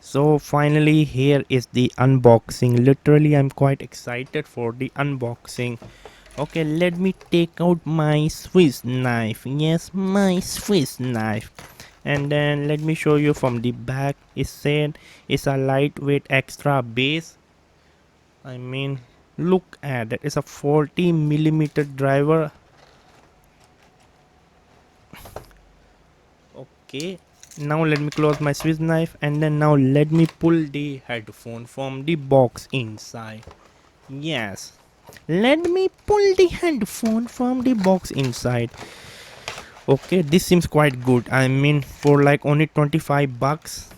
So finally here is the unboxing. Literally I'm quite excited for the unboxing. Okay, let me take out my Swiss knife. Yes, my Swiss knife. And then let me show you from the back. It said it's a lightweight extra base. I mean, look at that. It's a 40mm driver. Okay, now let me close my Swiss knife, and then now let me pull the headphone from the box inside. Yes, let me pull the headphone from the box inside. Okay, this seems quite good. I mean, for like only 25 bucks.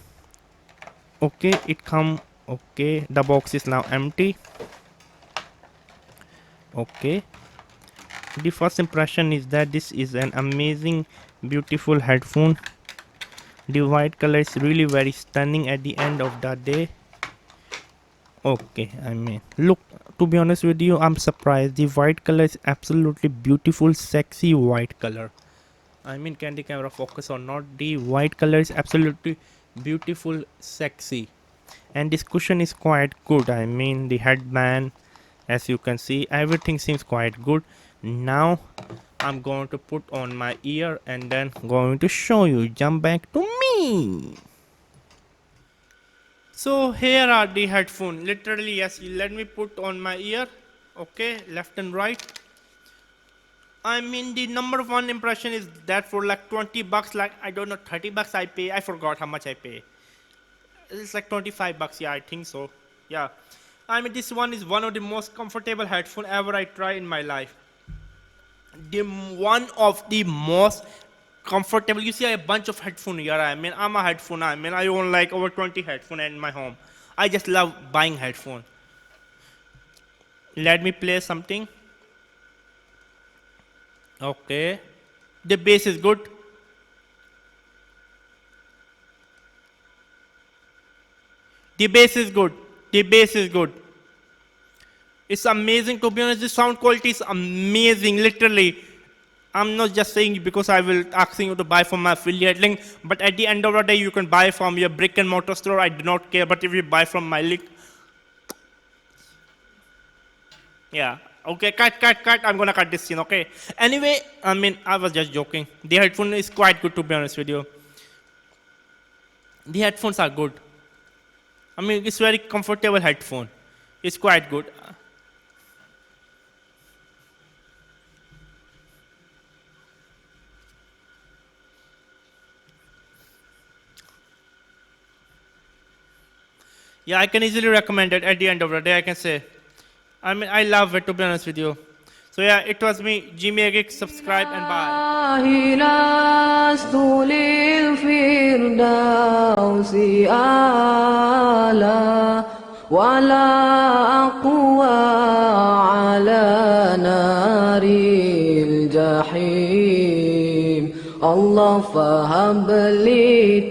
Okay, it come. Okay, the box is now empty. Okay, the first impression is that this is an amazing, beautiful headphone. The white color is really very stunning at the end of the day. Okay, I mean, look, to be honest with you, I'm surprised. The white color is absolutely beautiful, sexy white color. I mean, can the camera focus or not? The white color is absolutely beautiful, sexy. And this cushion is quite good. I mean, the headband, as you can see, everything seems quite good. Now, I'm going to put on my ear and then going to show you. Jump back to me. So here are the headphones. Literally, yes, let me put on my ear. Okay, left and right. I mean, the number one impression is that for like 20 bucks, like I don't know, 30 bucks I pay. I forgot how much I pay. It's like 25 bucks. Yeah, I think so. Yeah. I mean, this one is one of the most comfortable headphones ever I try in my life. One of the most comfortable. You see a bunch of headphones here. I mean, I'm a headphone. I mean, I own like over 20 headphones in my home. I just love buying headphones. Let me play something. Okay. The bass is good. The bass is good. The bass is good. It's amazing, to be honest. The sound quality is amazing, literally. I'm not just saying because I will asking you to buy from my affiliate link, but at the end of the day, you can buy from your brick and mortar store. I do not care, but if you buy from my link, yeah. Okay, cut. I'm gonna cut this scene, okay? Anyway, I mean, I was just joking. The headphone is quite good, to be honest with you. The headphones are good. I mean, it's very comfortable headphone. It's quite good. Yeah, I can easily recommend it. At the end of the day, I can say. I mean, I love it, to be honest with you. So yeah, it was me, Jimmy Geek. Subscribe and bye. لست للفردوس أعلى ولا أقوى على نار الجحيم الله فهب لي